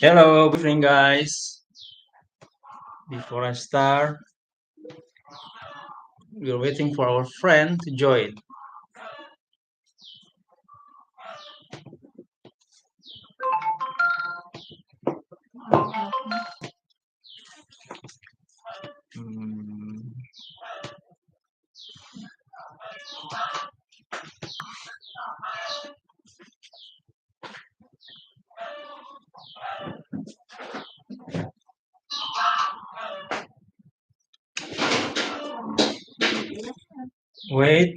Hello, good evening, guys. Before I start, we're waiting for our friend to join. Hmm, wait.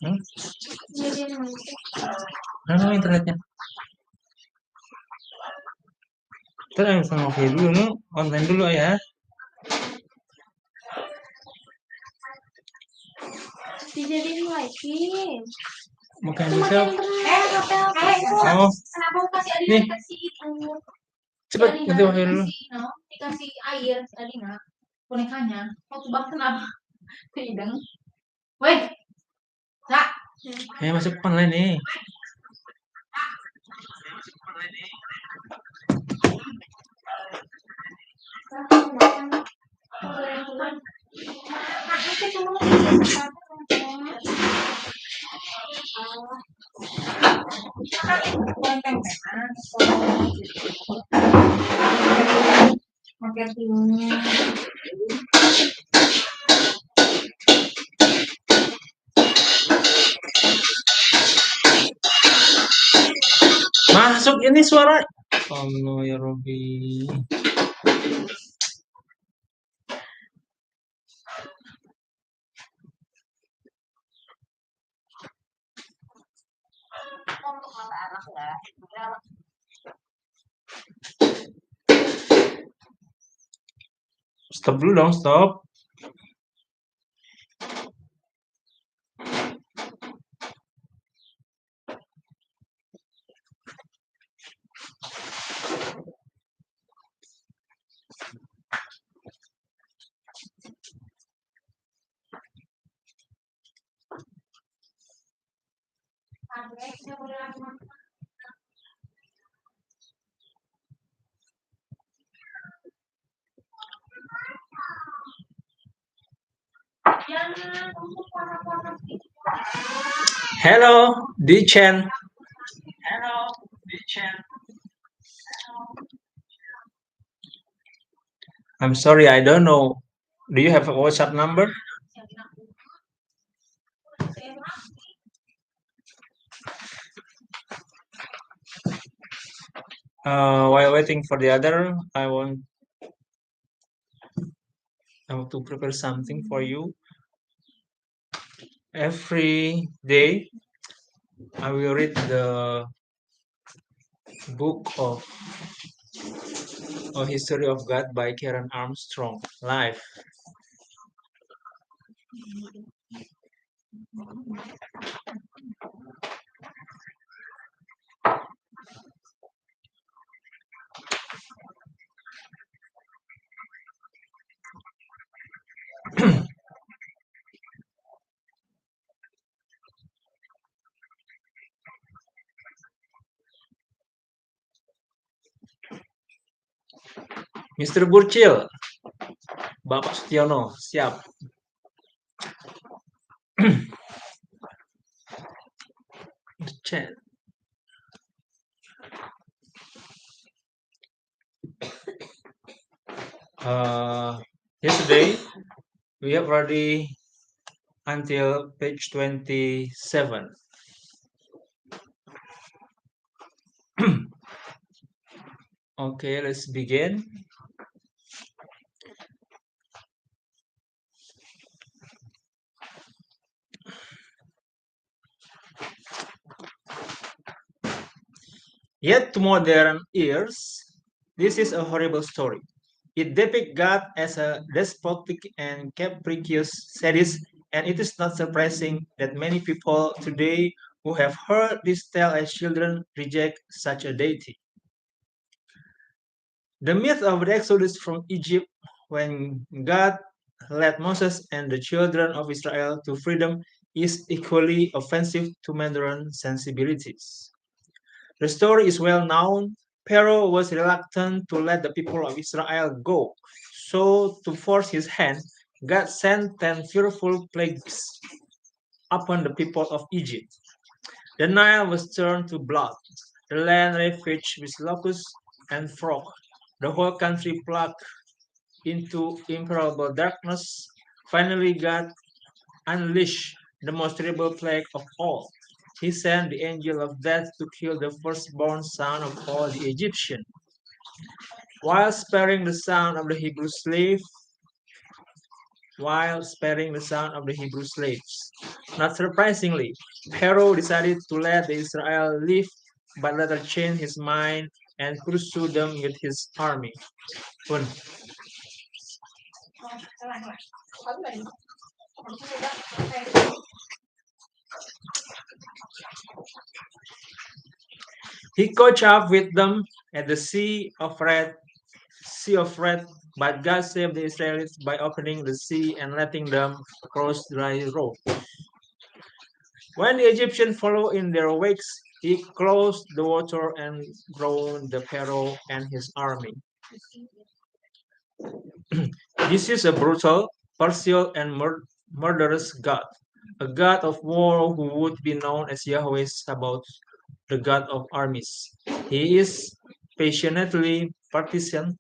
Hmm? Ano internetnya? Ntar yang sama kayak dulu, no? Online dulu ya. Dijadiin wifi. Bukan Itu bisa. HP itu. Oh, Kenapa kasih Alina nih, dikasih itu? Si cepet Alina ganti wifi dulu. dikasih, dikasih air si Alina bonekanya. Mau coba kenapa? Tidak. Weh, Kak. Masuk online nih. Marketingnya. Masuk ini suara. Allah ya Robbi. Untuk anak ya. Stop dulu dong, stop. Hello, Dichen. I'm sorry, I don't know. Do you have a WhatsApp number? While waiting for the other, I want to prepare something for you. Every day, I will read the book of A History of God by Karen Armstrong live. Mr. Burcil, Bapak Sutiono, siap. Chat. Yesterday, we have already until page 27. Okay, let's begin. Yet to modern ears, this is a horrible story. It depicts God as a despotic and capricious sadist, and it is not surprising that many people today who have heard this tale as children reject such a deity. The myth of the Exodus from Egypt, when God led Moses and the children of Israel to freedom, is equally offensive to modern sensibilities. The story is well known. Pharaoh was reluctant to let the people of Israel go, so to force his hand, God sent 10 fearful plagues upon the people of Egypt. The Nile was turned to blood, the land ravaged with locusts and frogs, the whole country plunged into impenetrable darkness. Finally, God unleashed the most terrible plague of all. He sent the angel of death to kill the firstborn son of all the Egyptians, while sparing the son of the Hebrew slave, while sparing the son of the Hebrew slaves. Not surprisingly, Pharaoh decided to let the Israel live, but later changed his mind and pursued them with his army. Pun. He caught up with them at the Sea of Red, but God saved the Israelites by opening the sea and letting them cross dry road. When the Egyptians followed in their wakes, he closed the water and drowned the Pharaoh and his army. This is a brutal, partial, and murderous God, a God of war who would be known as Yahweh Sabaoth, the God of armies. He is passionately partisan,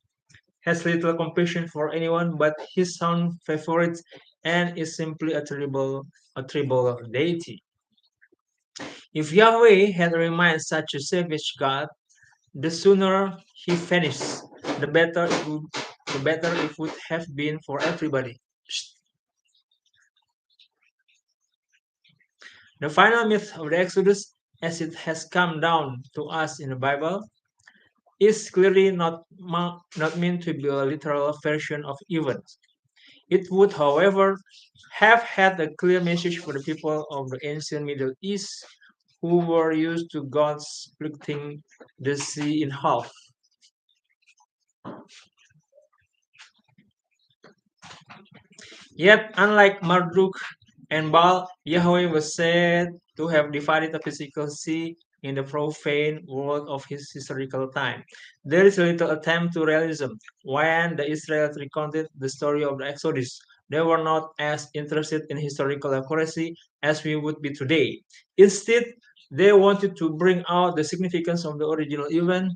has little compassion for anyone but his own favorites, and is simply a tribal deity. If Yahweh had remained such a savage God, the sooner he vanished, the better it would have been for everybody. The final myth of the Exodus, as it has come down to us in the Bible, is clearly not meant to be a literal version of events. It would, however, have had a clear message for the people of the ancient Middle East who were used to God splitting the sea in half. Yet, unlike Marduk and Baal, Yahweh was said to have divided the physical sea in the profane world of his historical time. There is a little attempt to realism. When the Israelites recounted the story of the Exodus, they were not as interested in historical accuracy as we would be today. Instead, they wanted to bring out the significance of the original event,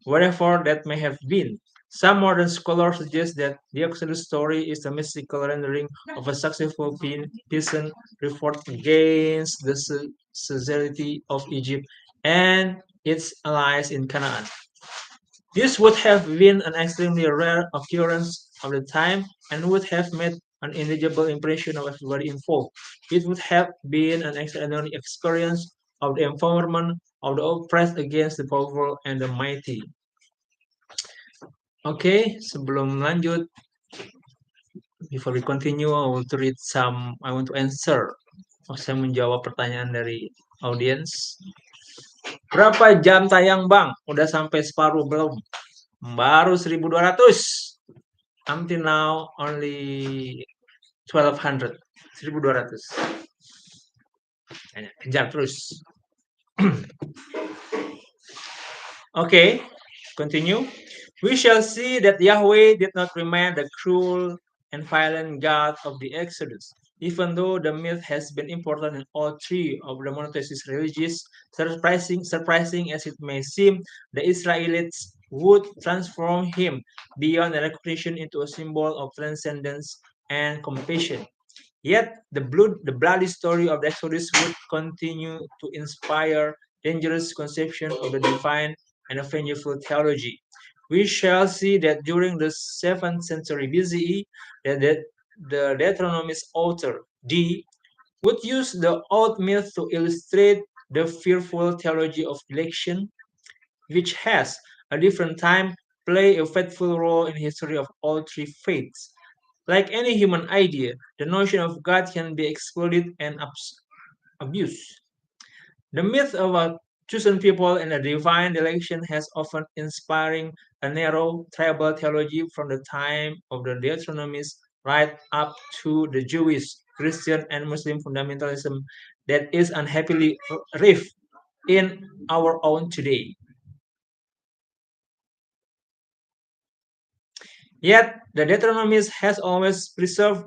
whatever that may have been. Some modern scholars suggest that the Exodus story is a mystical rendering of a successful peasant revolt against the suzerainty of Egypt and its allies in Canaan. This would have been an extremely rare occurrence of the time and would have made an indelible impression of everybody involved. It would have been an extraordinary experience of the empowerment of the oppressed against the powerful and the mighty. Oke, sebelum lanjut, before we continue, I want to answer. Saya menjawab pertanyaan dari audience. Berapa jam tayang bang? Udah sampai separuh belum? Baru 1.200. Until now, only 1.200. 1.200. Kejar terus. Okay, continue. We shall see that Yahweh did not remain the cruel and violent God of the Exodus. Even though the myth has been important in all three of the monotheistic religions, surprising as it may seem, the Israelites would transform him beyond the recognition into a symbol of transcendence and compassion. Yet the bloody story of the Exodus would continue to inspire dangerous conception of the divine and a vengeful theology. We shall see that during the 7th century BCE, the Deuteronomist author D would use the old myth to illustrate the fearful theology of election, which has, at different time, played a faithful role in the history of all three faiths. Like any human idea, the notion of God can be exploited and abused. The myth of a chosen people and a divine election has often inspiring a narrow tribal theology from the time of the Deuteronomists right up to the Jewish, Christian, and Muslim fundamentalism that is unhappily rife in our own today. Yet, the Deuteronomist has always preserved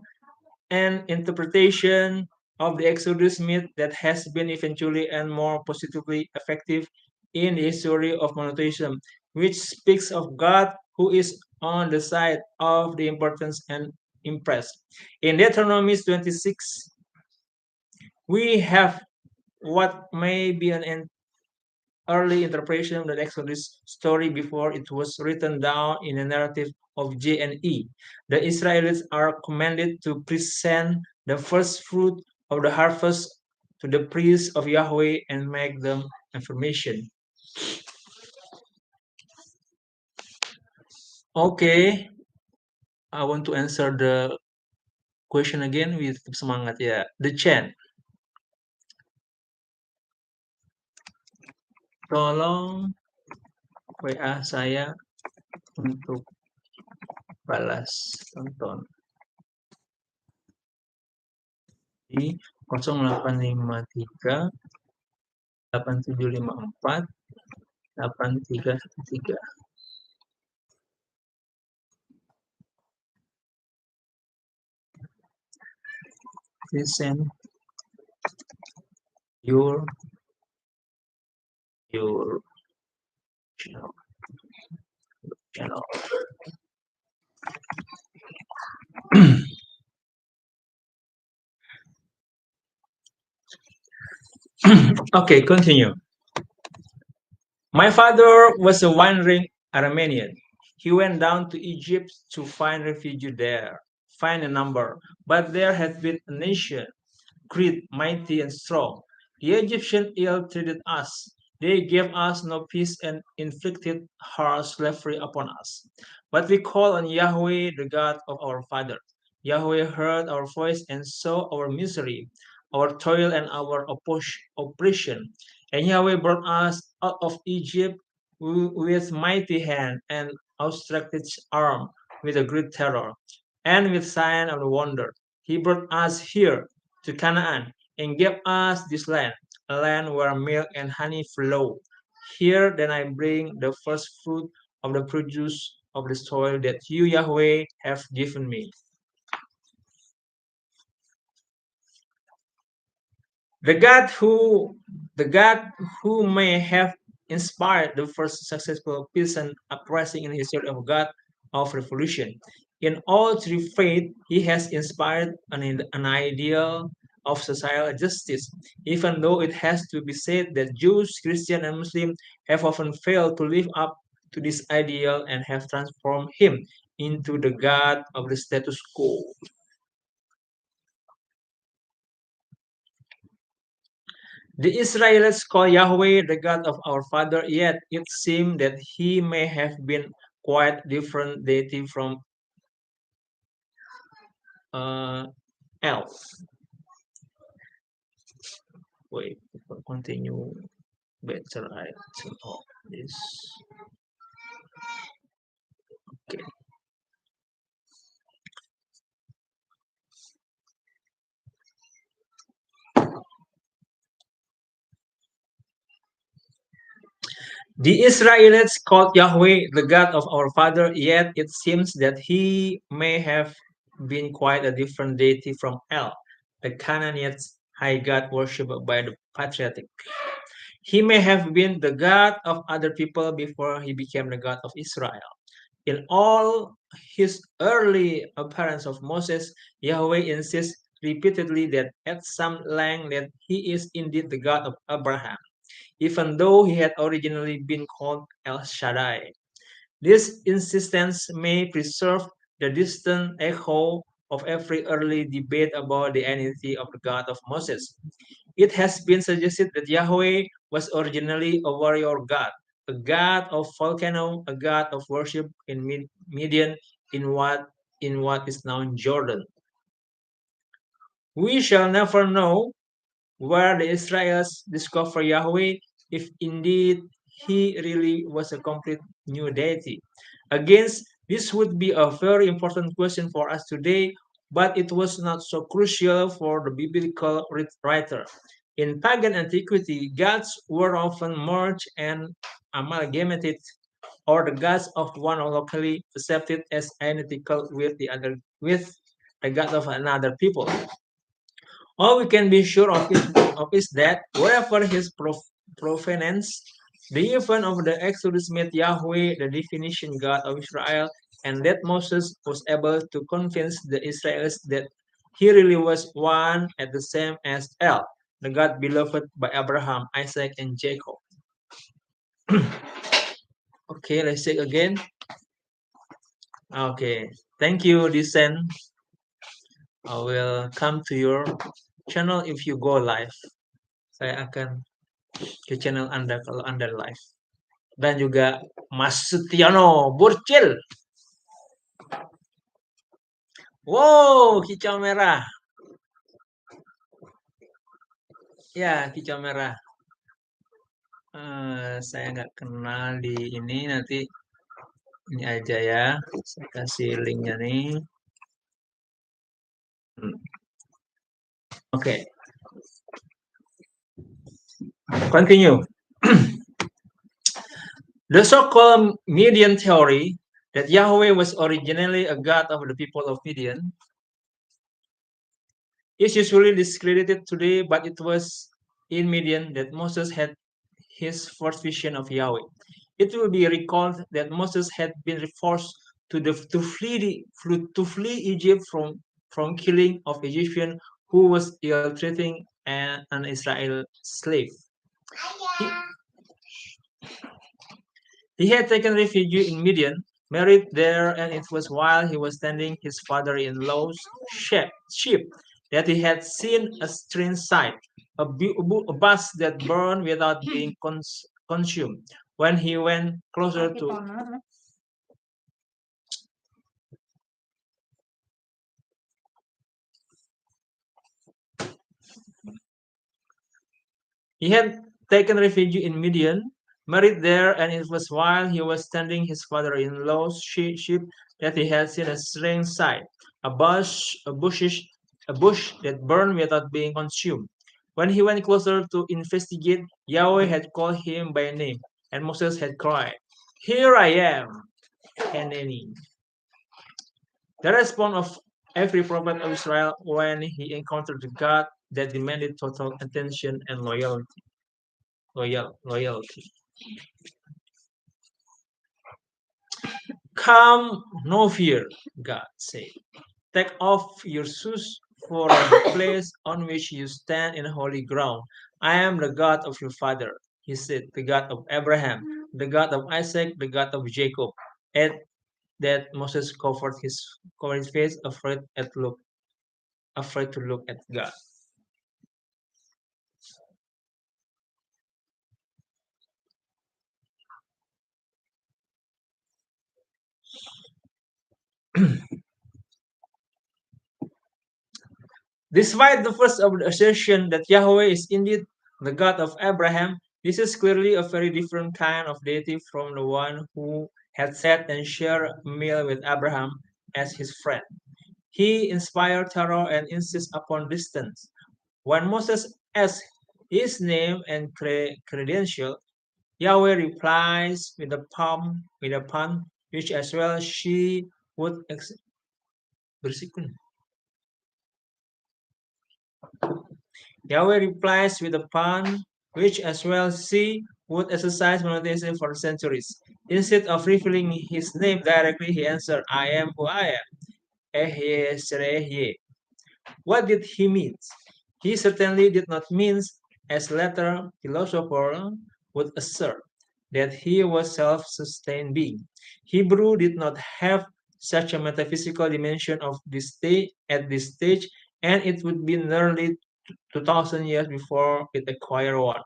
an interpretation of the Exodus myth that has been eventually and more positively effective in the history of monotheism, which speaks of God who is on the side of the importance and impressed. In Deuteronomy 26, we have what may be an early interpretation of the Exodus story before it was written down in a narrative of J&E. The Israelites are commanded to present the first fruit of the harvest to the priests of Yahweh and make them affirmation. Okay, I want to answer the question again with semangat ya. The chant. Tolong WA saya untuk balas tonton di 0853 8754 8313. Please send your your channel. channel. Okay, continue. My father was a wandering Aramean. He went down to Egypt to find refuge there, find a number. But there had been a nation, great, mighty, and strong. The Egyptians ill treated us. They gave us no peace and inflicted harsh slavery upon us. But we called on Yahweh, the God of our father. Yahweh heard our voice and saw our misery, our toil, and our oppression. And Yahweh brought us out of Egypt with mighty hand and outstretched arm, with a great terror, and with sign of wonder. He brought us here to Canaan and gave us this land, a land where milk and honey flow. Here then I bring the first fruit of the produce of the soil that you, Yahweh, have given me. The God who the God who may have inspired the first successful peasant uprising in the history of God of revolution. In all true faith, he has inspired an ideal of social justice, even though it has to be said that Jews, Christian, and Muslim have often failed to live up to this ideal and have transformed him into the God of the status quo. The Israelites call Yahweh the God of our father, yet it seems that he may have been quite different deity from El. Wait, continue better. I turn off this. Okay. The Israelites called Yahweh the God of our father, yet it seems that he may have been quite a different deity from El, the Canaanite high god worshipped by the patriarch. He may have been the God of other people before he became the God of Israel. In all his early appearance of Moses, Yahweh insists repeatedly that at some length that he is indeed the God of Abraham, even though he had originally been called El Shaddai. This insistence may preserve the distant echo of every early debate about the identity of the God of Moses. It has been suggested that Yahweh was originally a warrior god, a god of volcano, a god of worship in Midian, in what is now Jordan. We shall never know where the Israelites discover Yahweh if indeed he really was a complete new deity. Again, this would be a very important question for us today. but it was not so crucial for the biblical writer. In pagan antiquity, gods were often merged and amalgamated, or the gods of one are locally accepted as identical with the god of another people. All we can be sure of is that wherever his provenance, the event of the Exodus made Yahweh the definition God of Israel, and that Moses was able to convince the Israelites that he really was one and the same as El, the God beloved by Abraham, Isaac, and Jacob. Okay, let's check again. Okay, thank you, Descent. I will come to your channel if you go live. Saya akan ke channel Anda kalau Anda live. Dan juga Mas Setiano Burcil. Wow, kicau merah. Ya, kicau merah. Saya nggak kenal di ini, nanti ini aja ya. Saya kasih linknya nih. Okay. Continue. The so-called Midian theory that Yahweh was originally a god of the people of Midian is usually discredited today, but it was in Midian that Moses had his first vision of Yahweh. It will be recalled that Moses had been forced to flee Egypt from killing of Egyptian who was ill-treating an Israel slave. He, he had taken refuge in Midian, married there, and it was while he was tending his father-in-law's sheep that he had seen a strange sight, a bus that burned without being consumed. When he went closer to He had taken refuge in Midian, married there, and it was while he was tending his father-in-law's sheep that he had seen a strange sight, a bush that burned without being consumed. When he went closer to investigate, Yahweh had called him by name, and Moses had cried, "Here I am, Hanani." The response of every prophet of Israel when he encountered the God that demanded total attention and loyalty. Come, no fear, God said. Take off your shoes, for the place on which you stand in holy ground. I am the God of your father, he said, the God of Abraham, the God of Isaac, the God of Jacob. At that Moses covered his face, afraid to look at God. Despite the first of the assertion that Yahweh is indeed the God of Abraham, this is clearly a very different kind of deity from the one who had sat and shared a meal with Abraham as his friend. He inspired terror and insists upon distance. When Moses asks his name and credential, Yahweh replies with a pun, which as well she would Yahweh replies with a pun, which as well she would exercise monotheism for centuries. Instead of revealing his name directly, he answered, I am who I am. Ehyeh Serehye. What did he mean? He certainly did not mean, as later philosophers would assert, that he was self-sustained being. Hebrew did not have such a metaphysical dimension at this stage, and it would be nearly 2000 years before it acquired one.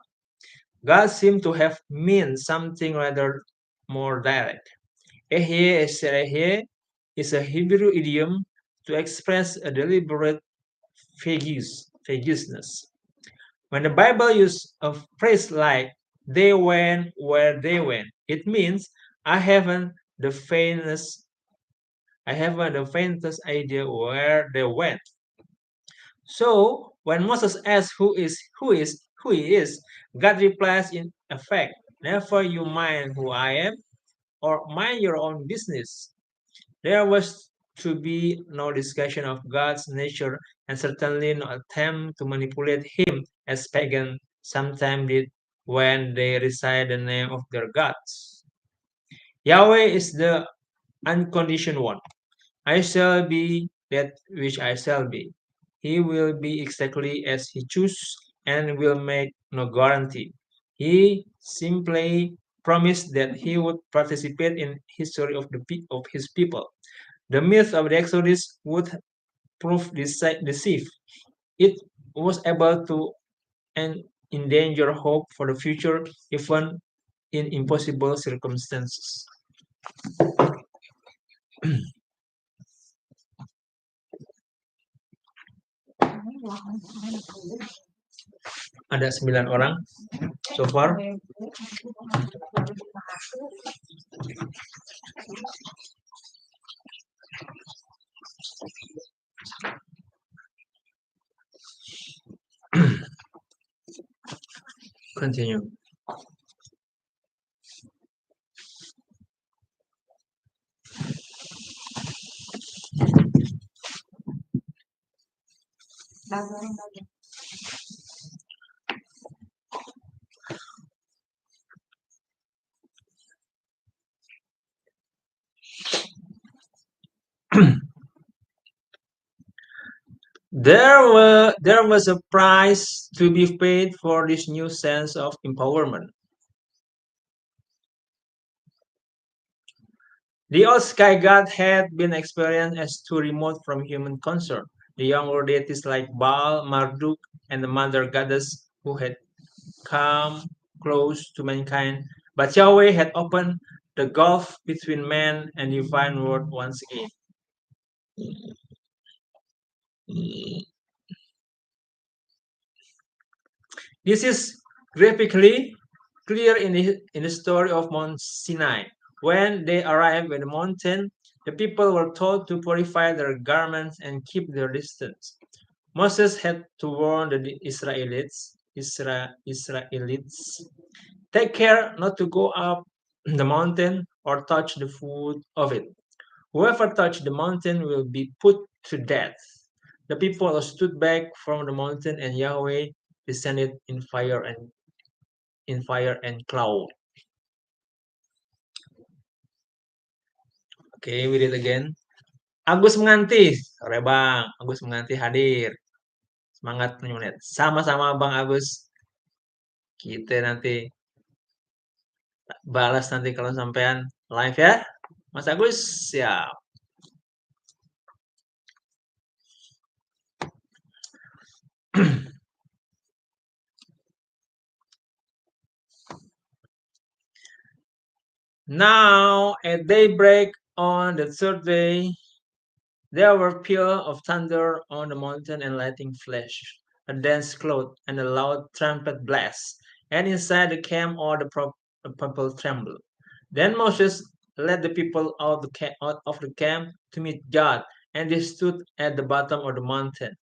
God seemed to have meant something rather more direct. Ehyeh Serehye is a Hebrew idiom to express a deliberate vagueness. When the Bible uses a phrase like they went where they went, it means I haven't the faintest I haven't the faintest idea where they went. So when Moses asks who he is, God replies in effect, never you mind who I am, or mind your own business. There was to be no discussion of God's nature and certainly no attempt to manipulate him as pagans sometimes did when they recite the name of their gods. Yahweh is the unconditioned one. I shall be that which I shall be. He will be exactly as he chooses and will make no guarantee. He simply promised that he would participate in history of of his people. The myth of the Exodus would prove deceive. It was able to endanger hope for the future, even in impossible circumstances. Ada 9 orang so far. Continue. There was a price to be paid for this new sense of empowerment. The old sky god had been experienced as too remote from human concern. The younger deities like Baal, Marduk, and the mother goddess who had come close to mankind, but Yahweh had opened the gulf between man and divine world once again. This is graphically clear in the story of Mount Sinai. When they arrived at the mountain, the people were told to purify their garments and keep their distance. Moses had to warn the Israelites, take care not to go up the mountain or touch the foot of it. Whoever touched the mountain will be put to death. The people stood back from the mountain, and Yahweh descended in fire and cloud. Okay, we read again. Agus menganti, sore Bang. Agus menganti hadir. Semangat menit. Sama-sama Bang Agus. Kita nanti balas nanti kalau sampean live ya. Mas Agus, siap. Now at daybreak on the third day, there were peals of thunder on the mountain and lightning flash, a dense cloud, and a loud trumpet blast, and inside the camp all the people trembled. Then Moses led the people out of the camp to meet God, and they stood at the bottom of the mountain.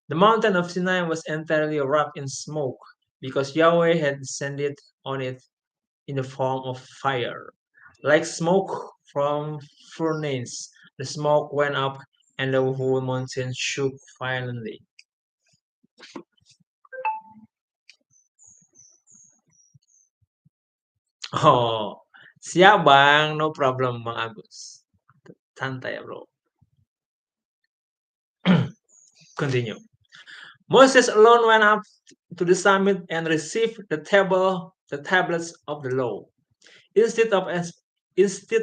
The mountain of Sinai was entirely wrapped in smoke, because Yahweh had descended on it in the form of fire. Like smoke from furnace, the smoke went up and the whole mountain shook violently. Oh, siap Bang, no problem Bang Agus. Santai ya bro. Continue. Moses alone went up to the summit and received the tablets of the law. Instead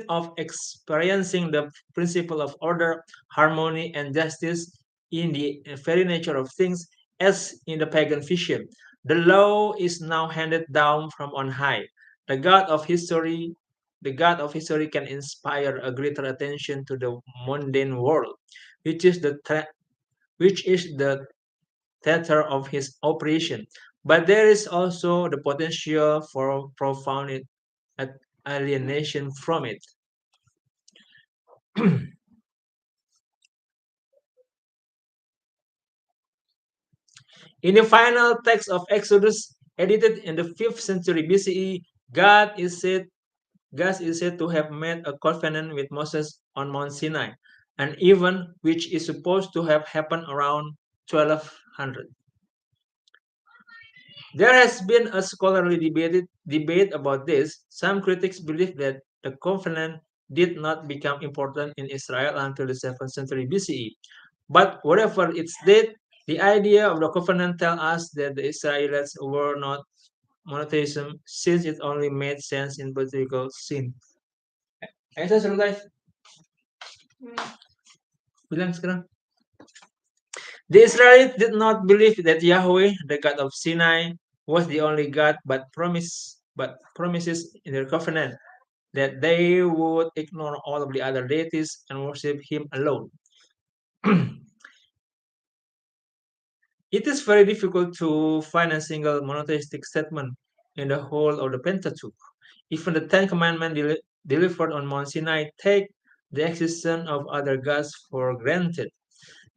of experiencing the principle of order, harmony, and justice in the very nature of things, as in the pagan vision, the law is now handed down from on high. The God of history can inspire a greater attention to the mundane world, which is the theater of his operation. But there is also the potential for profound alienation from it. In the final text of Exodus, edited in the 5th century BCE, God is said God is said to have made a covenant with Moses on Mount Sinai, an event which is supposed to have happened around 1200. There has been a scholarly debate about this. Some critics believe that the covenant did not become important in Israel until the 7th century BCE. But whatever its date, the idea of the covenant tells us that the Israelites were not monotheism since it only made sense in political scene. Ayo saya suruh guys, bilang sekarang. The Israelites did not believe that Yahweh, the God of Sinai, was the only God, but promises in their covenant that they would ignore all of the other deities and worship Him alone. It is very difficult to find a single monotheistic statement in the whole of the Pentateuch. Even the Ten Commandments delivered on Mount Sinai take the existence of other gods for granted.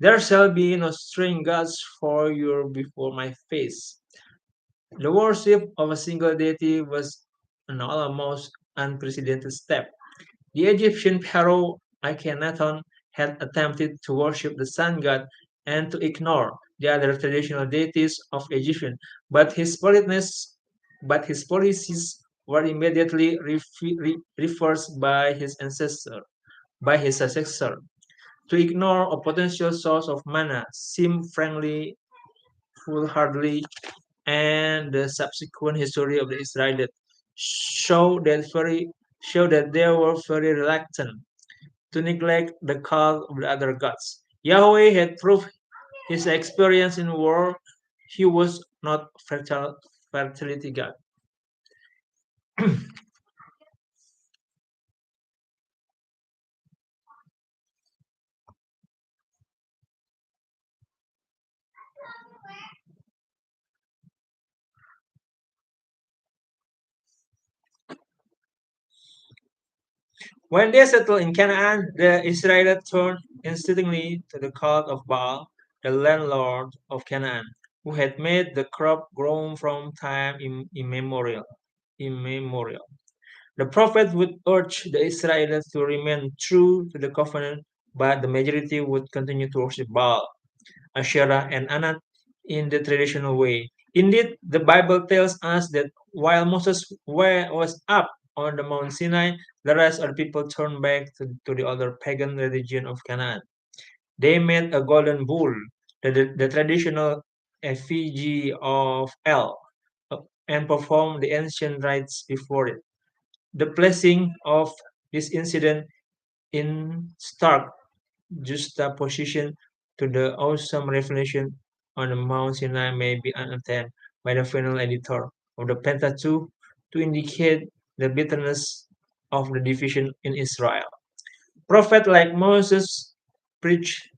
There shall be no strange gods for you before my face. The worship of a single deity was an almost unprecedented step. The Egyptian pharaoh Akhenaton had attempted to worship the sun god and to ignore the other traditional deities of Egyptian, but but his policies were immediately reversed by his successor. To ignore a potential source of mana seemed frankly foolhardy, and the subsequent history of the Israelites show that very show that they were very reluctant to neglect the cult of the other gods. Yahweh had proved his experience in war. He was not fertility god. When they settled in Canaan, the Israelites turned instinctively to the cult of Baal, the landlord of Canaan, who had made the crop grow from time immemorial. The prophet would urge the Israelites to remain true to the covenant, but the majority would continue to worship Baal, Asherah, and Anat in the traditional way. Indeed, the Bible tells us that while Moses was up on the Mount Sinai, the rest of the people turned back to the other pagan religion of Canaan. They made a golden bull, the traditional effigy of El, and performed the ancient rites before it. The placing of this incident in stark juxtaposition to the awesome revelation on the Mount Sinai may be unattended by the final editor of the Pentateuch to indicate the bitterness of the division in Israel. Prophets like Moses preached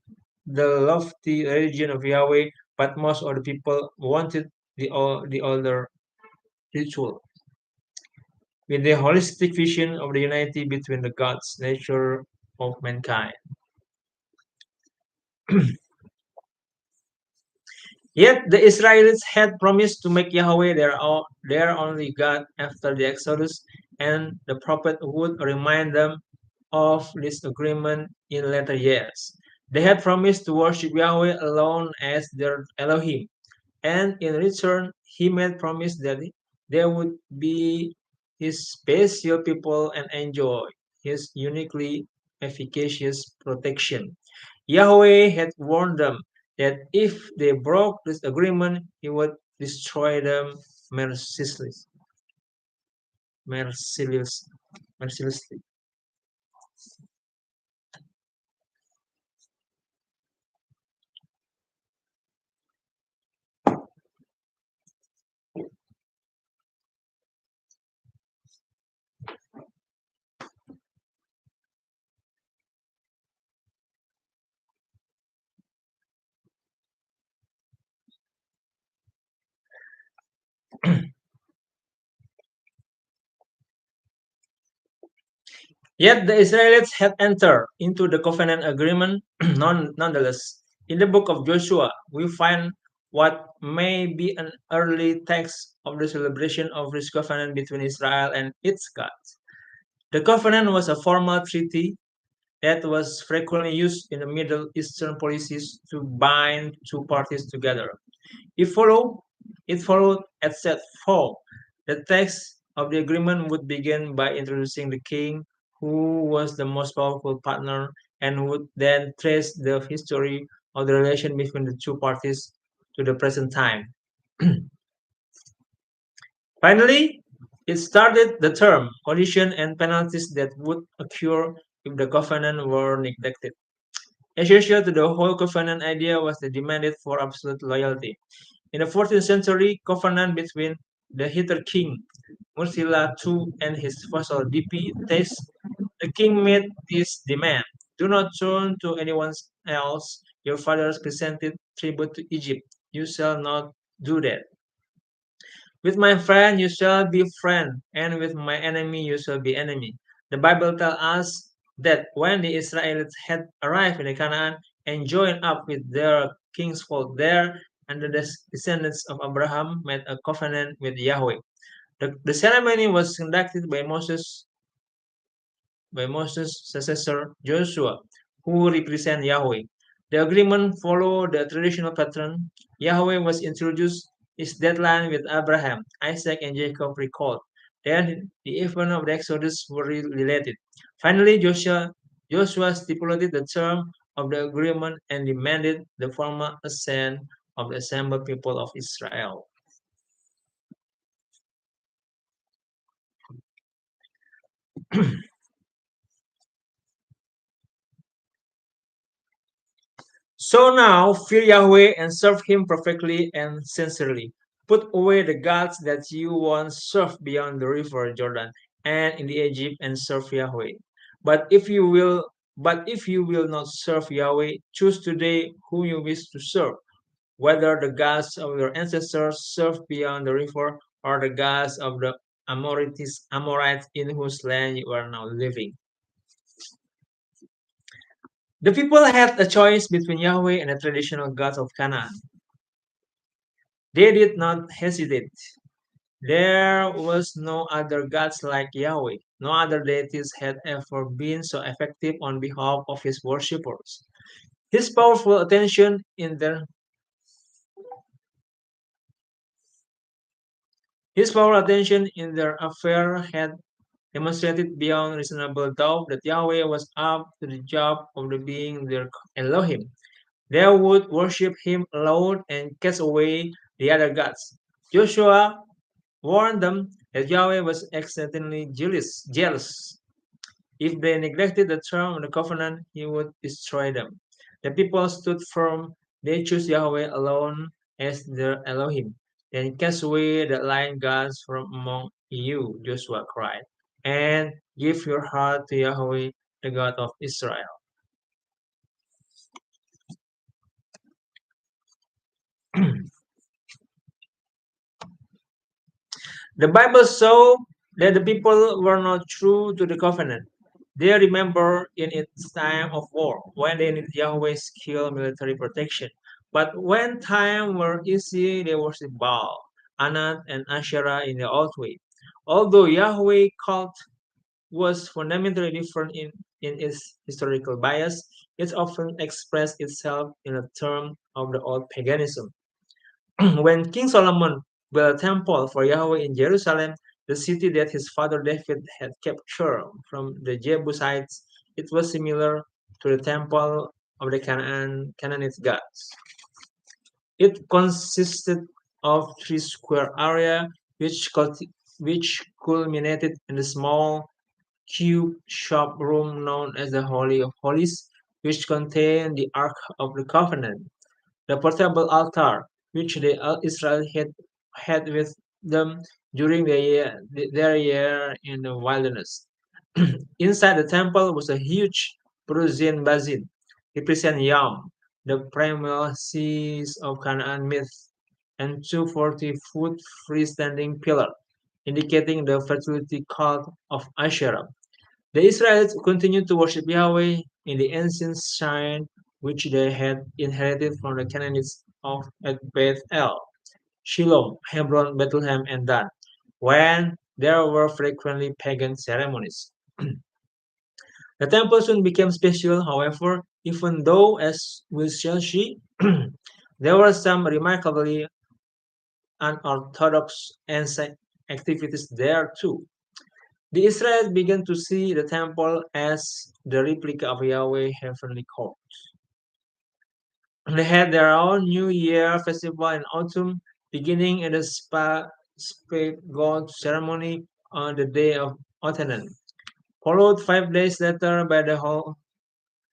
the lofty religion of Yahweh, but most of the people wanted the older ritual, with the holistic vision of the unity between the gods, nature of mankind. Yet the Israelites had promised to make Yahweh their only God after the Exodus, and the prophet would remind them of this agreement in later years. They had promised to worship Yahweh alone as their Elohim, and in return, he made promise that they would be his special people and enjoy his uniquely efficacious protection. Yahweh had warned them that if they broke this agreement, he would destroy them mercilessly. Merciless, mercilessly. Yet the Israelites had entered into the covenant agreement nonetheless. In the book of Joshua, we find what may be an early text of the celebration of this covenant between Israel and its God. The covenant was a formal treaty that was frequently used in the Middle Eastern policies to bind two parties together. It followed, it followed at step 4. The text of the agreement would begin by introducing the king, who was the most powerful partner, and would then trace the history of the relation between the two parties to the present time. Finally, it started the term, condition, and penalties that would occur if the covenant were neglected. Essential to the whole covenant idea was the demand for absolute loyalty. In the 14th century, covenant between the Hittite king Mursila II and his vassal DP Tes, the king made this demand: "Do not turn to anyone else. Your fathers presented tribute to Egypt. You shall not do that. With my friend you shall be friend, and with my enemy you shall be enemy." The Bible tells us that when the Israelites had arrived in Canaan and joined up with their kinsfolk there, and the descendants of Abraham made a covenant with Yahweh. The ceremony was conducted by Moses' successor Joshua, who represent Yahweh. The agreement followed the traditional pattern. Yahweh was introduced, his deadline with Abraham, Isaac, and Jacob recalled. Then the event of the Exodus were related. Finally, Joshua stipulated the term of the agreement and demanded the formal assent of the assembled people of Israel. So now fear Yahweh and serve him perfectly and sincerely. Put away the gods that you once served beyond the river Jordan and in the Egypt, and serve Yahweh. But if you will but if you will not serve Yahweh, choose today whom you wish to serve, whether the gods of your ancestors served beyond the river or the gods of the Amorites in whose land you are now living. The people had a choice between Yahweh and the traditional gods of Canaan. They did not hesitate. There was no other gods like Yahweh. No other deities had ever been so effective on behalf of his worshippers. His powerful attention in their his powerful attention in their affair had demonstrated beyond reasonable doubt that Yahweh was up to the job of being their Elohim. They would worship him alone and cast away the other gods. Joshua warned them that Yahweh was exceedingly jealous. If they neglected the term of the covenant, he would destroy them. The people stood firm. They chose Yahweh alone as their Elohim. Then cast away the lying gods from among you, Joshua cried, and give your heart to Yahweh, the God of Israel. The Bible saw that the people were not true to the covenant. They remember in its time of war, when they needed Yahweh's skilled military protection. But when time were easy, they worshiped Baal, Anat, and Asherah in the old way. Although Yahweh cult was fundamentally different in its historical bias, it often expressed itself in a term of the old paganism. When King Solomon built a temple for Yahweh in Jerusalem, the city that his father David had captured from the Jebusites, it was similar to the temple of the Canaanite gods. It consisted of 3 square area, which culminated in the small cube shop room known as the Holy of Holies, which contained the Ark of the Covenant. The portable altar, which the Israel had with them during their year in the wilderness. Inside the temple was a huge Perusian basin, representing Yam, the primal seas of Canaan myth, and 240-foot freestanding pillar, indicating the fertility cult of Asherah. The Israelites continued to worship Yahweh in the ancient shrine which they had inherited from the Canaanites of at Beth El, Shiloh, Hebron, Bethlehem, and Dan, when there were frequently pagan ceremonies. The temple soon became special, however, even though, as we shall see, there were some remarkably unorthodox ancient activities there too. The Israelites began to see the temple as the replica of Yahweh's heavenly court. They had their own New Year festival in autumn, beginning at the spade god ceremony on the day of Otanan, followed 5 days later by the whole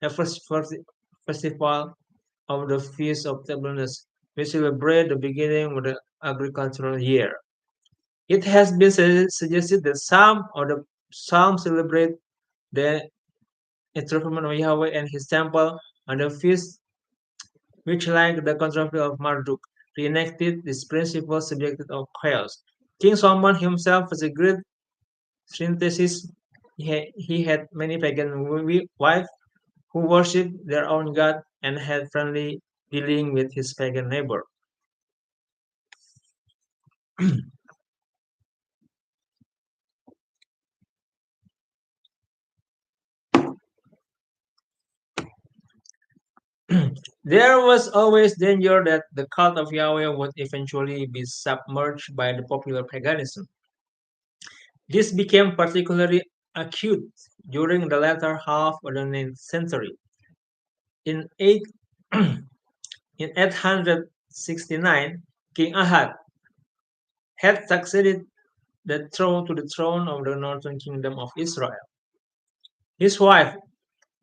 festival of the Feast of Tabernacles, which celebrate the beginning of the agricultural year. It has been suggested that some of the psalms celebrate the enthronement of Yahweh and his temple on the feast, which, like the controversy of Marduk, reenacted this principle subjected of chaos. King Solomon himself was a great synthesis. He had many pagan wives who worshipped their own god and had friendly dealing with his pagan neighbor. There was always danger that the cult of Yahweh would eventually be submerged by the popular paganism. This became particularly acute during the latter half of the 9th century. In, 8, in 869, King Ahad had succeeded to the throne of the northern kingdom of Israel. His wife,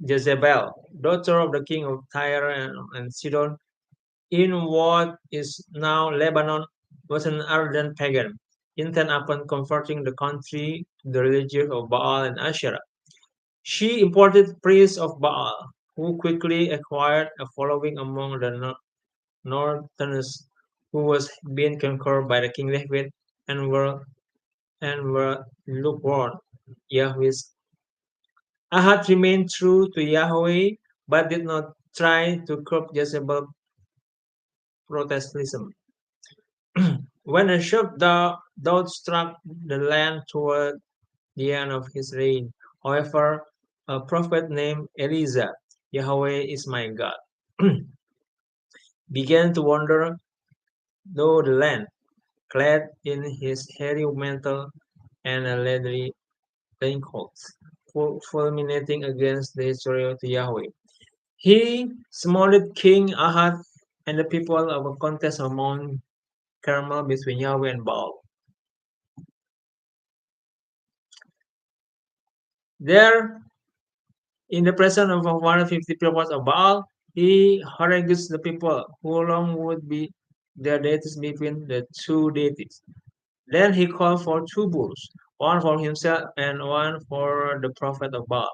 Jezebel, daughter of the king of Tyre and Sidon, in what is now Lebanon, was an ardent pagan, intent upon converting the country to the religion of Baal and Asherah. She imported priests of Baal, who quickly acquired a following among the northerners, who was being conquered by the king David and were lukewarm. Yahweh's Ahad remained true to Yahweh, but did not try to curb Jezebel's Protestantism. When a sharp drought struck the land toward the end of his reign, however, a prophet named Elijah, Yahweh is my God, began to wander through the land, clad in his hairy mantle and a leathery raincoat, fulminating against the history of Yahweh. He summoned King Ahad and the people of a contest on Mount Carmel between Yahweh and Baal. There, in the presence of 150 prophets of Baal, he harangues the people who long would be their deities between the two deities. Then he called for two bulls, one for himself and one for the prophet of Baal,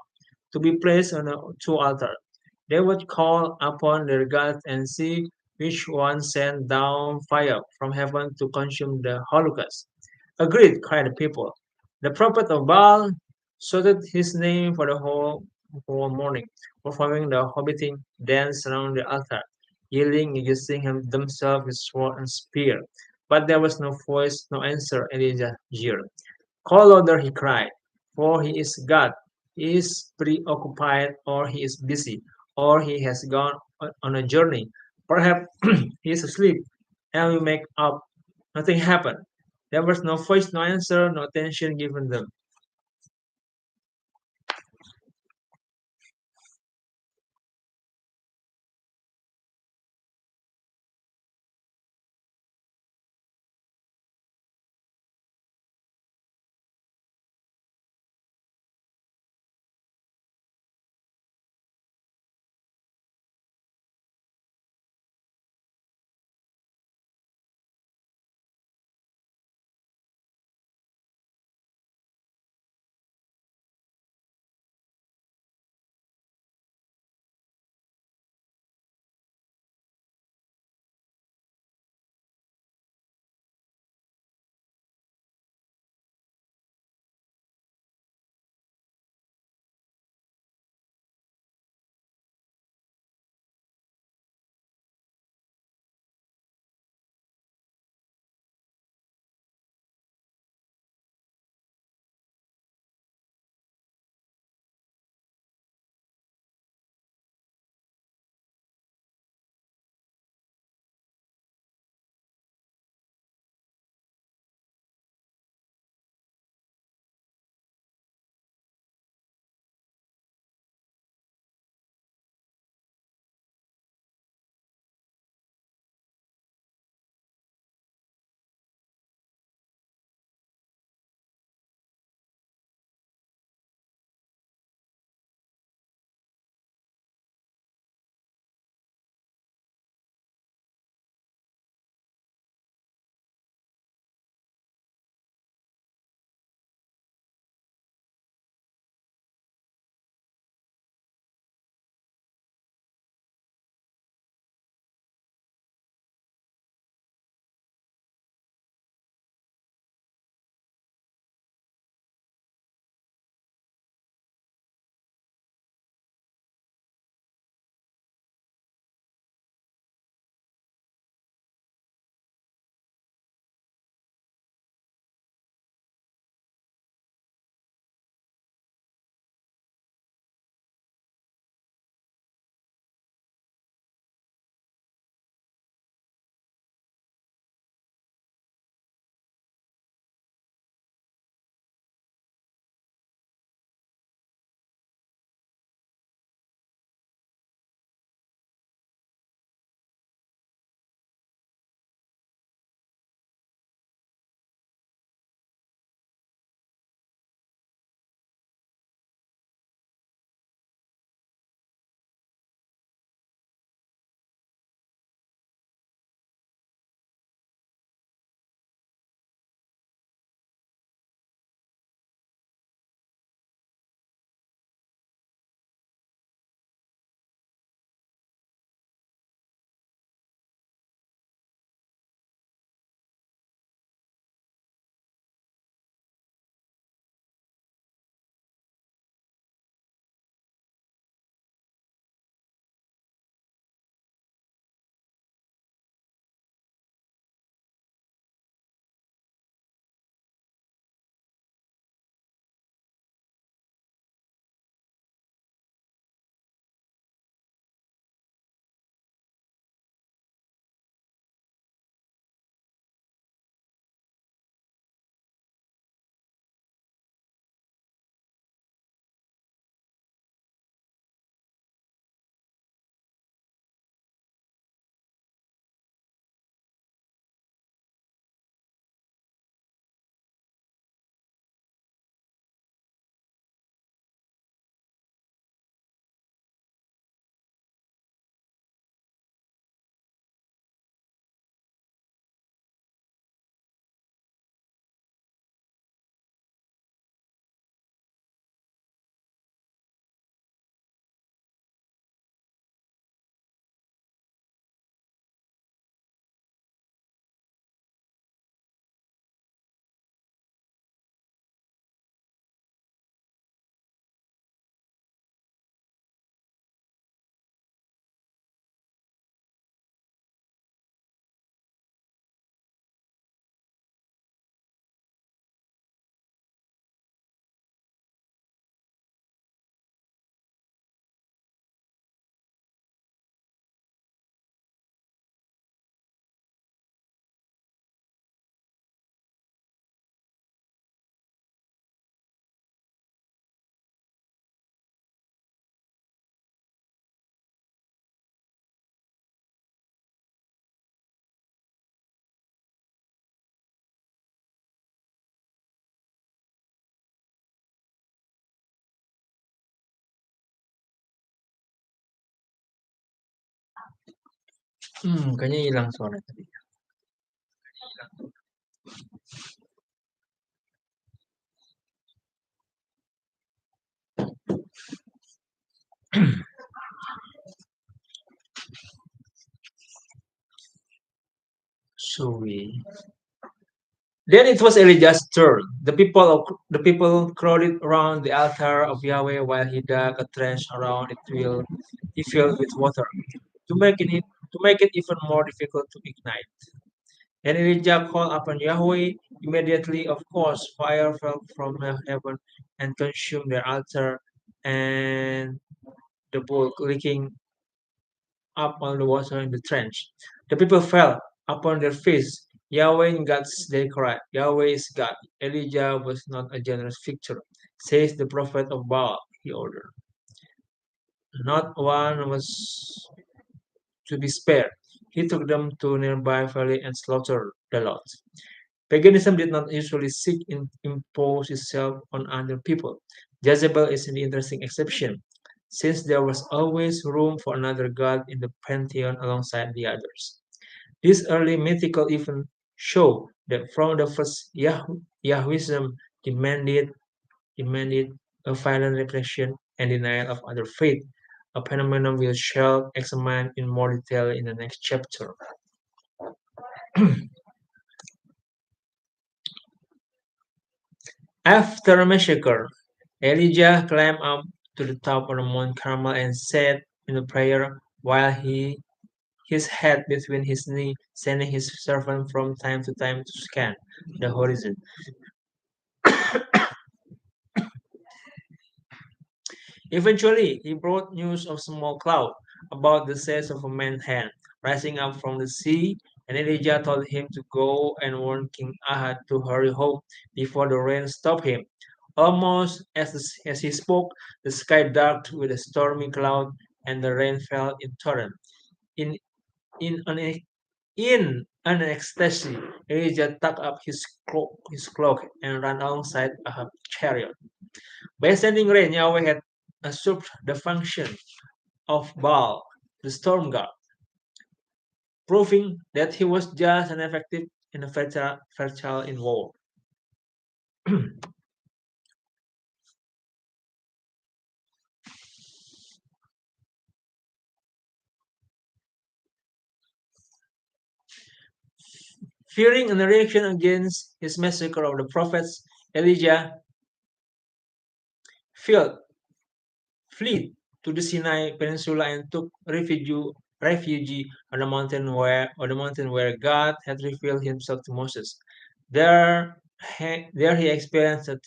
to be placed on the two altars. They would call upon their gods and see which one sent down fire from heaven to consume the holocaust. Agreed, cried the people. The prophet of Baal shouted his name for the whole morning, performing the hobbiting dance around the altar, yelling, using themselves with sword and spear. But there was no voice, no answer, Elijah jeered. Call louder, he cried, for he is God. He is preoccupied, or he is busy, or he has gone on a journey. Perhaps he is asleep, and we make up. Nothing happened. There was no voice, no answer, no attention given them. Kayaknya hilang suara tadi. Sorry. Then it was Elijah's turn. The people crowded around the altar of Yahweh while he dug a trench around it till he filled with water to make it even more difficult to ignite. Then Elijah called upon Yahweh. Immediately, of course, fire fell from heaven and consumed their altar and the bowl, leaking up all the water in the trench. The people fell upon their face. Yahweh God's they cried. Yahweh is God. Elijah was not a generous victor, says the prophet of Baal, he ordered. Not one was to be spared. He took them to a nearby valley and slaughtered the lot. Paganism did not usually seek to impose itself on other people. Jezebel is an interesting exception, since there was always room for another god in the pantheon alongside the others. These early mythical events show that from the first Yahwism demanded a violent repression and denial of other faith, a phenomenon we shall examine in more detail in the next chapter. After a massacre, Elijah climbed up to the top of Mount Carmel and said in a prayer while his head between his knees, sending his servant from time to time to scan the horizon. Eventually, he brought news of small cloud about the size of a man's hand rising up from the sea, and Elijah told him to go and warn King Ahab to hurry home before the rain stopped him. Almost as he spoke, the sky darkened with a stormy cloud, and the rain fell in torrent. In in an in an ecstasy, Elijah took up his cloak and ran alongside Ahab's chariot. By sending rain, Yahweh had usurped the function of Baal, the storm god, proving that he was just and effective in a fertile in war. Fearing a reaction against his massacre of the prophets, Elijah fled, fled to the Sinai Peninsula and took refuge on the mountain where God had revealed himself to Moses. There he experienced a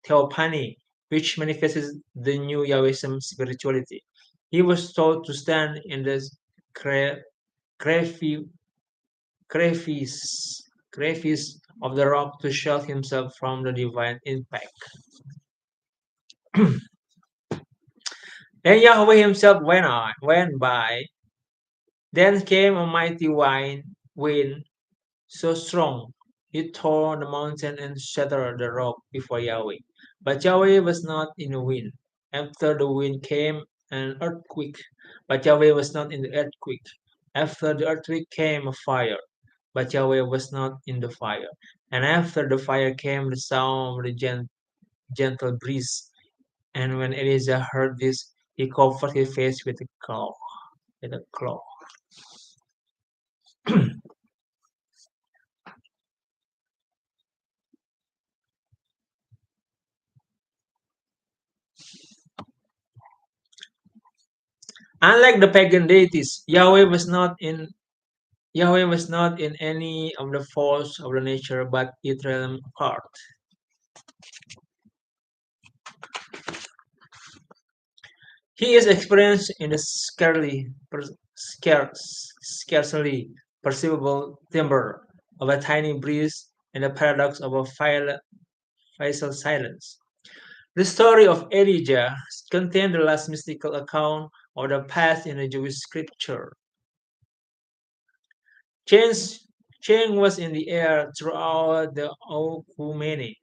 theophany, which manifests the new Yahwism spirituality. He was told to stand in the cre- crevice, crevice, crevice of the rock to shield himself from the divine impact. Then Yahweh himself went by. Then came a mighty wind so strong it tore the mountain and shattered the rock before Yahweh. But Yahweh was not in the wind. After the wind came an earthquake, but Yahweh was not in the earthquake. After the earthquake came a fire, but Yahweh was not in the fire. And after the fire came the sound of the gentle breeze. And when Elijah heard this, he covered his face with a cloth. With a cloth. Unlike the pagan deities, Yahweh was not in any of the force of the nature, but it realm apart. He is experienced in the scarcely perceivable timbre of a tiny breeze and the paradox of a facial silence. The story of Elijah contains the last mystical account of the past in the Jewish scripture. Change, change was in the air throughout the Oghumene,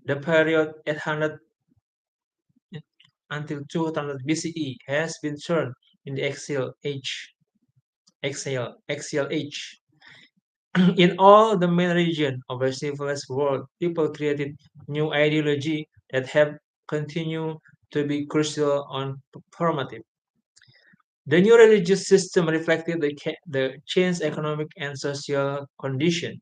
the period 800 until 200 BCE has been turned in the exile age. axial age. In all the main region of the civilized world, people created new ideology that have continued to be crucial and formative. The new religious system reflected the changed economic and social condition.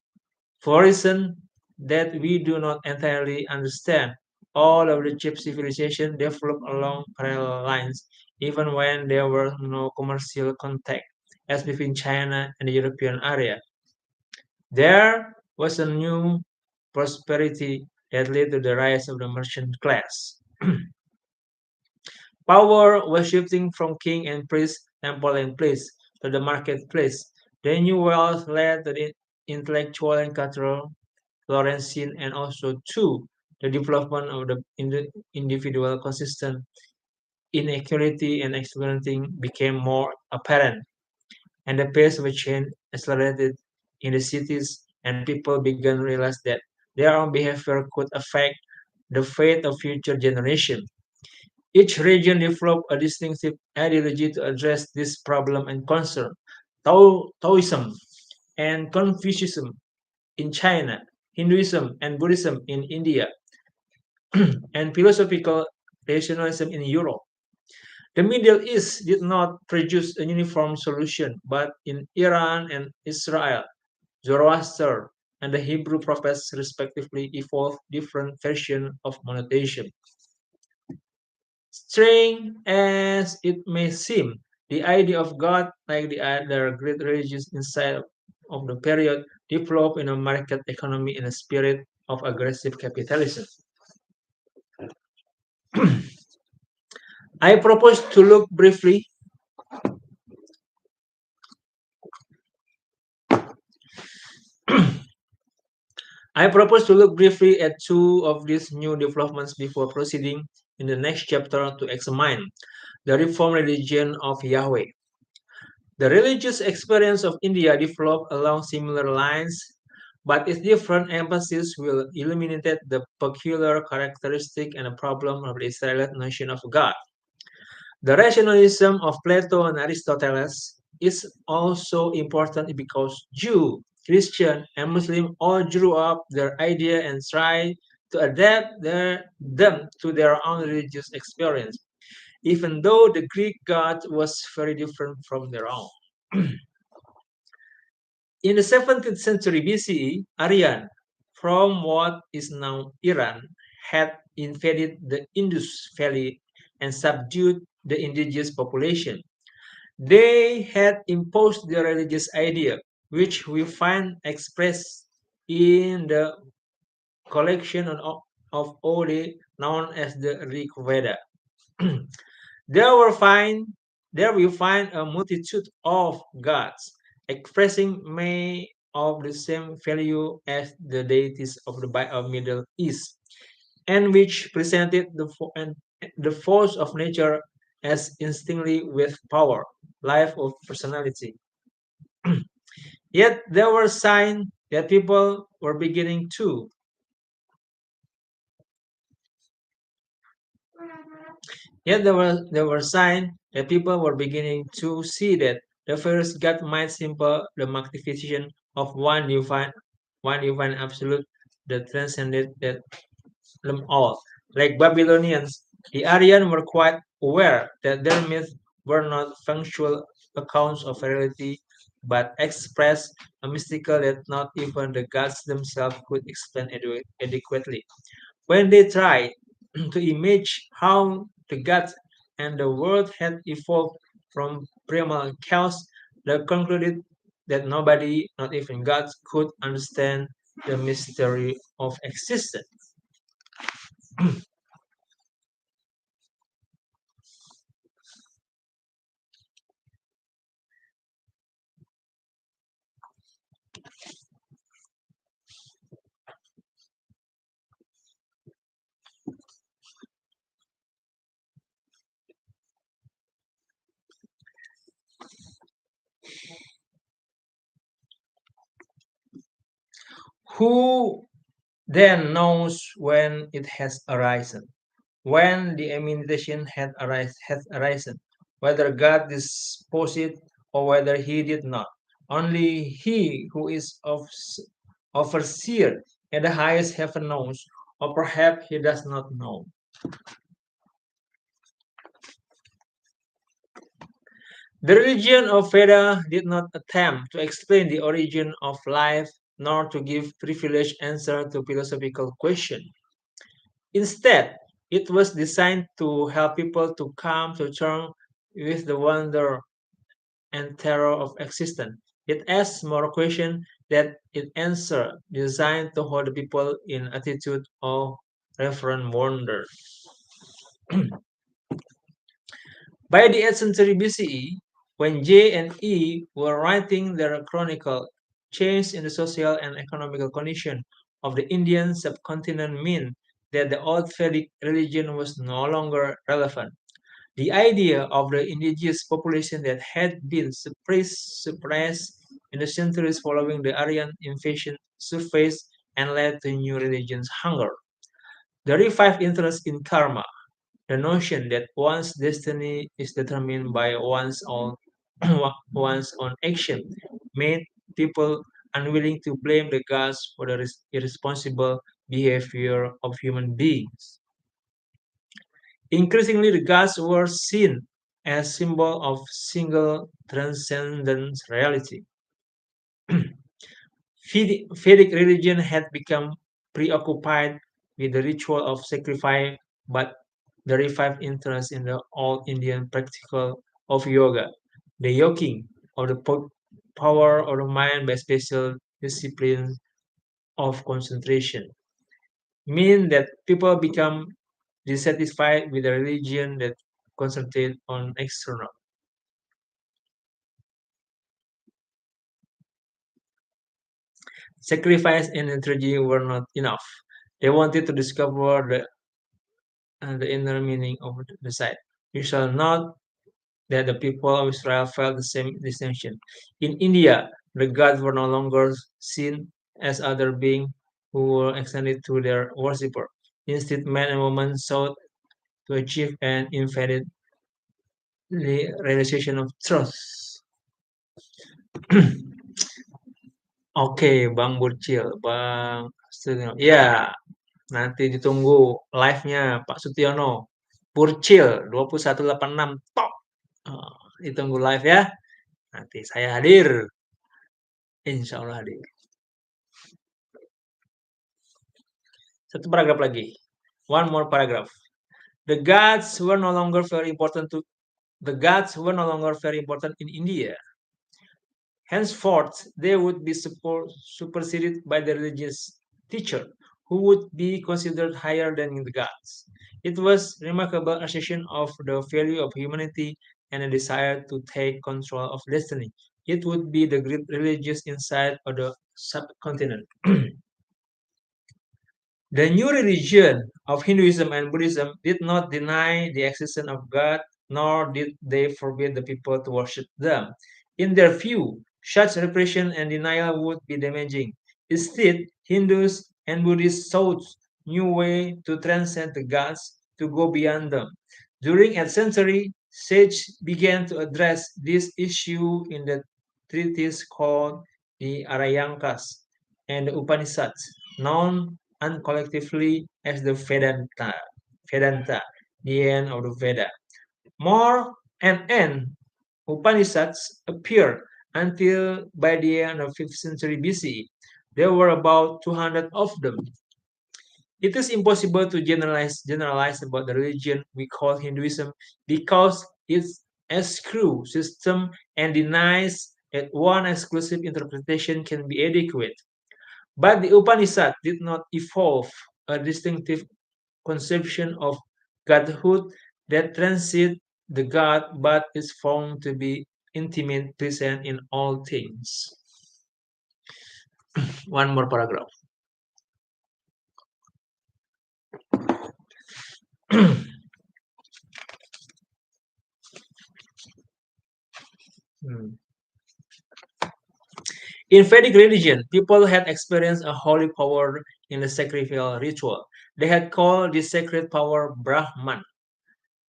For reasons that we do not entirely understand, all of the cheap civilization developed along parallel lines, even when there were no commercial contact, as between China and the European area. There was a new prosperity that led to the rise of the merchant class. Power was shifting from king and priest, temple and place, to the marketplace. The new wealth led to the intellectual and cultural Florentine and also to the development of the individual consistent inequality and experimenting became more apparent, and the pace of change accelerated in the cities, and people began to realize that their own behavior could affect the fate of future generations. Each region developed a distinctive ideology to address this problem and concern. Taoism and Confucianism in China, Hinduism and Buddhism in India, and philosophical rationalism in Europe. The Middle East did not produce a uniform solution, but in Iran and Israel, Zoroaster and the Hebrew prophets respectively evolved different versions of monotheism. Strange as it may seem, the idea of God, like the other great religions inside of the period, developed in a market economy in a spirit of aggressive capitalism. I propose to look briefly I propose to look briefly at two of these new developments before proceeding in the next chapter to examine the reform religion of Yahweh. The religious experience of India developed along similar lines, but its different emphasis will illuminate the peculiar characteristic and problem of the Israelite notion of God. The rationalism of Plato and Aristotle is also important because Jew, Christian, and Muslim all drew up their idea and tried to adapt them to their own religious experience, even though the Greek God was very different from their own. In the 17th century BCE, Aryan, from what is now Iran, had invaded the Indus Valley and subdued the indigenous population. They had imposed their religious idea, which we find expressed in the collection of Ode known as the Rig Veda. There we find there we find a multitude of gods expressing many of the same value as the deities of the Middle East, and which presented the force of nature as instinctively with power, life of personality. Yet there were signs that people were beginning to Yet there were signs that people were beginning to see that the first God might simple the magnification of one divine absolute that transcended them all. Like Babylonians, the Aryan were quite aware that their myths were not factual accounts of reality, but expressed a mystical that not even the gods themselves could explain adequately. When they tried to imagine how the gods and the world had evolved from primal chaos, they concluded that nobody, not even gods, could understand the mystery of existence. Who then knows when it has arisen? When the imitation has arisen, whether God disposed it or whether he did not. Only he who is overseer at the highest heaven knows, or perhaps he does not know. The religion of Veda did not attempt to explain the origin of life nor to give privileged answer to philosophical questions. Instead, it was designed to help people to come to terms with the wonder and terror of existence. It asks more questions that it answers, designed to hold the people in attitude of reverent wonder. By the 8th century BCE, when J and E were writing their chronicle, change in the social and economical condition of the Indian subcontinent meant that the old Vedic religion was no longer relevant. The idea of the indigenous population that had been suppressed in the centuries following the Aryan invasion surfaced and led to new religions' hunger. The revived interest in karma, the notion that one's destiny is determined by one's own action, made people unwilling to blame the gods for the irresponsible behavior of human beings. Increasingly, the gods were seen as symbol of single transcendent reality. Vedic religion had become preoccupied with the ritual of sacrifice, but the revived interest in the old Indian practical of yoga, the yoking of the power of the mind by special disciplines of concentration, mean that people become dissatisfied with a religion that concentrated on external. Sacrifice and energy were not enough. They wanted to discover the inner meaning of the site. You shall note that the people of Israel felt the same distinction. In India, the gods were no longer seen as other beings who were extended to their worshipper. Instead, men and women sought to achieve an infinite realization of truth. Oke, Bang Burcil, Bang Sutyono. Ya, nanti ditunggu live-nya Pak Sutyono. Burcil 2186 top. Ditunggu live ya. Nanti saya hadir. Insya Allah hadir. Satu paragraf lagi. One more paragraph. The gods were no longer very important in India. Henceforth, they would be superseded by the religious teacher, who would be considered higher than the gods. It was a remarkable assertion of the value of humanity and a desire to take control of destiny. It would be the great religious insight of the subcontinent. The new religion of Hinduism and Buddhism did not deny the existence of God, nor did they forbid the people to worship them. In their view, such repression and denial would be damaging. Instead, Hindus and Buddhists sought new ways to transcend the gods, to go beyond them. During 8th century, sages began to address this issue in the treatise called the Arayankas and the Upanishads, known and collectively as the Vedanta, the end of the Veda. More and Upanishads appeared until by the end of 5th century BCE. There were about 200 of them. It is impossible to generalize about the religion we call Hinduism because it's a screw system and denies that one exclusive interpretation can be adequate. But the Upanishad did not evolve a distinctive conception of godhood that transcends the God but is found to be intimate, present in all things. One more paragraph. Hmm. In Vedic religion, people had experienced a holy power in the sacrificial ritual. They had called this sacred power Brahman.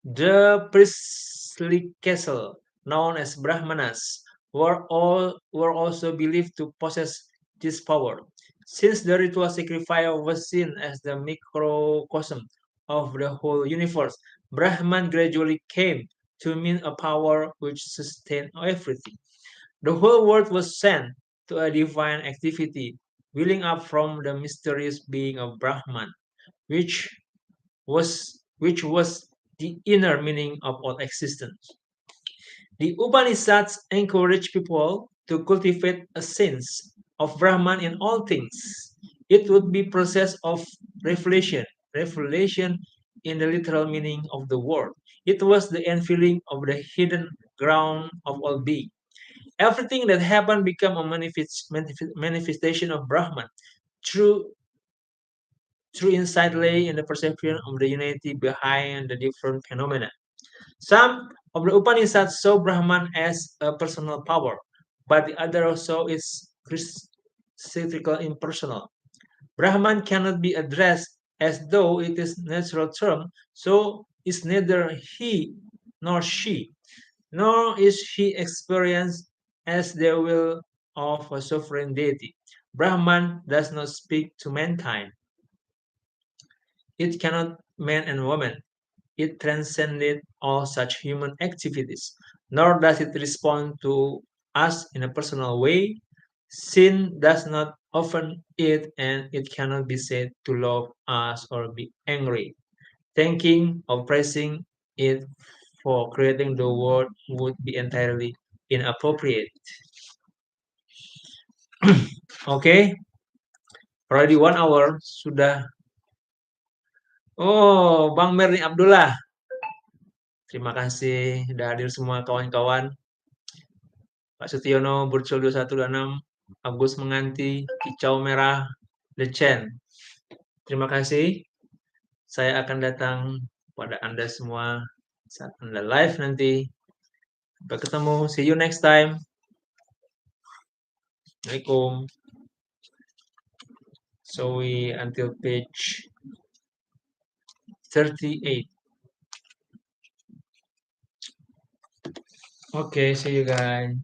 The priestly castle, known as Brahmanas, were also believed to possess this power. Since the ritual sacrifice was seen as the microcosm of the whole universe, Brahman gradually came to mean a power which sustained everything. The whole world was sent to a divine activity, welling up from the mysterious being of Brahman, which which was the inner meaning of all existence. The Upanishads encourage people to cultivate a sense of Brahman in all things. It would be process of revelation, revelation in the literal meaning of the word. It was the unveiling of the hidden ground of all being. Everything that happened became a manifestation of Brahman. True, true insight lay in the perception of the unity behind the different phenomena. Some of the Upanishads saw Brahman as a personal power, but the other saw it critical impersonal. Brahman cannot be addressed as though it is natural term, so is neither he nor she, nor is she experienced as the will of a sovereign deity. Brahman does not speak to mankind. It cannot man and woman. It transcended all such human activities, nor does it respond to us in a personal way. Sin does not offend it, and it cannot be said to love us or be angry. Thanking or praising it for creating the world would be entirely inappropriate. Okay, already 1 hour sudah. Oh, Bang Merni Abdullah, terima kasih sudah hadir semua kawan-kawan. Pak Sutiono, Burcul 2126, Agus Menganti, Kicau Merah, Lecen. Terima kasih. Saya akan datang pada Anda semua saat Anda live nanti. Sampai ketemu. See you next time. Assalamualaikum. So we until page 38. Okay, see you guys.